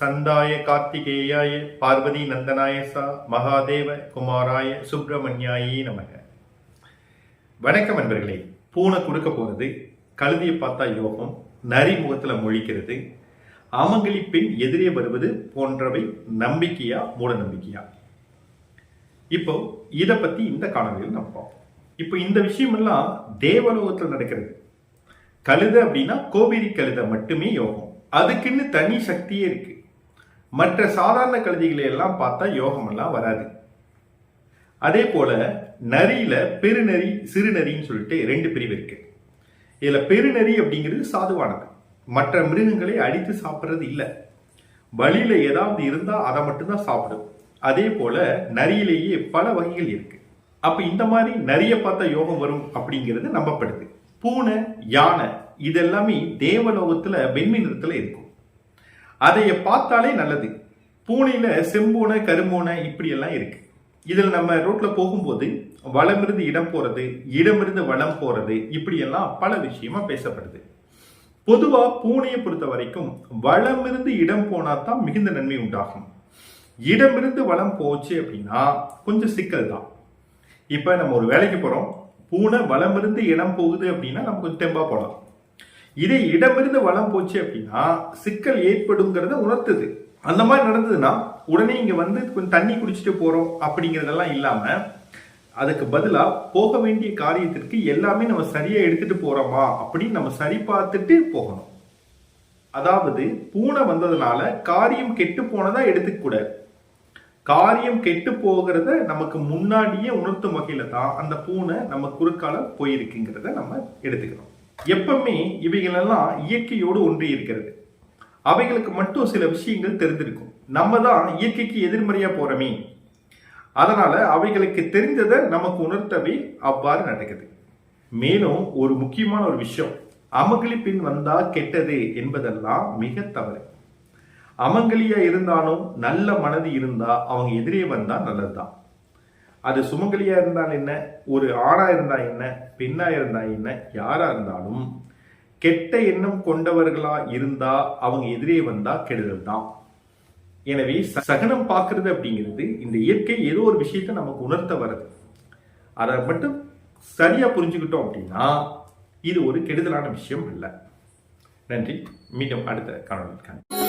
சந்தாய கார்த்திகேயாய பார்வதி நந்தனாய சா மகாதேவ குமாராய சுப்பிரமணியாயே நமக. வணக்கம் நண்பர்களே. பூனை கொடுக்க போறது, கழுதியை பார்த்தா யோகம், நரி முகத்துல மொழிக்கிறது, அமங்கலி பெண் எதிரே வருவது போன்றவை நம்பிக்கையா மூட நம்பிக்கையா? இப்போ இதை பத்தி இந்த காணொலியில் நம்ம பார்ப்போம். இப்போ இந்த விஷயம் எல்லாம் தேவலோகத்தில் நடக்கிறது. கழுதை அப்படின்னா கோவேரி கழுதை மட்டுமே யோகம், அதுக்குன்னு தனி சக்தியே இருக்கு. மற்ற சாதாரண கழுதைகளை எல்லாம் பார்த்தா யோகம் எல்லாம் வராது. அதே போல நரியில பெருநரி சிறுநரின்னு சொல்லிட்டு ரெண்டு பிரிவு இருக்கு. இதுல பெருநரி அப்படிங்கிறது சாதுவானது, மற்ற மிருகங்களை அடித்து சாப்பிட்றது இல்லை. வழியில ஏதாவது இருந்தா அதை மட்டும்தான் சாப்பிடும். அதே போல நரியிலேயே பல வகைகள் இருக்கு. அப்ப இந்த மாதிரி நரிய பார்த்தா யோகம் வரும் அப்படிங்கிறது நம்பப்படுது. பூனை, யானை இதெல்லாமே தேவலோகத்துல வெண்மை நிறத்துல இருக்கும். அதைய பார்த்தாலே நல்லது. பூனையில செம்பூனை, கரும்பூனை இப்படி எல்லாம் இருக்கு. இதுல நம்ம ரோட்ல போகும்போது வளமிருந்து இடம் போறது, இடமிருந்து வளம் போறது, இப்படி எல்லாம் பல விஷயமா பேசப்படுது. பொதுவா பூனையை பொறுத்த வரைக்கும் வளமிருந்து இடம் போனா தான் மிகுந்த நன்மை உண்டாகும். இடமிருந்து வளம் போச்சு அப்படின்னா கொஞ்சம் சிக்கல் தான். இப்ப நம்ம ஒரு வேலைக்கு போறோம், பூனை வளமிருந்து இடம் போகுது அப்படின்னா நம்ம கொஞ்சம் தெம்பா போகலாம். இதே இடமிருந்து வளம் போச்சு அப்படின்னா சிக்கல் ஏற்படுங்கிறத உணர்த்துது. அந்த மாதிரி நடந்ததுன்னா உடனே இங்க வந்து கொஞ்சம் தண்ணி குடிச்சிட்டு போறோம் அப்படிங்கிறதெல்லாம் இல்லாம அதுக்கு பதிலா போக வேண்டிய காரியத்திற்கு எல்லாமே நம்ம சரியா எடுத்துட்டு போறோமா அப்படின்னு நம்ம சரி பார்த்துட்டு போகணும். அதாவது பூனை வந்ததுனால காரியம் கெட்டு போனதா எடுத்துக்க கூடாது. காரியம் கெட்டு போகிறத நமக்கு முன்னாடியே உணர்த்தும் வகையில தான் அந்த பூனை நம்ம குறுக்கால போயிருக்குங்கிறத நம்ம எடுத்துக்கணும். எப்பவுமே இவைகளெல்லாம் இயற்கையோடு ஒன்றி இருக்கிறது. அவைகளுக்கு மட்டும் சில விஷயங்கள் தெரிந்திருக்கும். நம்ம தான் இயற்கைக்கு எதிர்மறையா போறோமே, அதனால அவைகளுக்கு தெரிந்ததை நமக்கு உணர்த்தவே அவ்வாறு நடக்குது. மேலும் ஒரு முக்கியமான ஒரு விஷயம், அமங்கலி பெண் வந்தா கெட்டது என்பதெல்லாம் மிக தவறு. அமங்கலியா இருந்தாலும் நல்ல மனது இருந்தா அவங்க எதிரே வந்தா நல்லதுதான். அது சுமங்கலியா இருந்தால் என்ன, ஒரு ஆணா இருந்தா என்ன, பெண்ணா இருந்தா என்ன, யாரா இருந்தாலும் கெட்ட எண்ணம் கொண்டவர்களா இருந்தா அவங்க எதிரே வந்தா கெடுதல் தான். எனவே சகனம் பார்க்கறது அப்படிங்கிறது இந்த இயற்கை ஏதோ ஒரு விஷயத்த நமக்கு உணர்த்த வருது. அதை மட்டும் சரியா புரிஞ்சுக்கிட்டோம் அப்படின்னா இது ஒரு கெடுதலான விஷயம் அல்ல. நன்றி. மீண்டும் அடுத்த காணொலியில்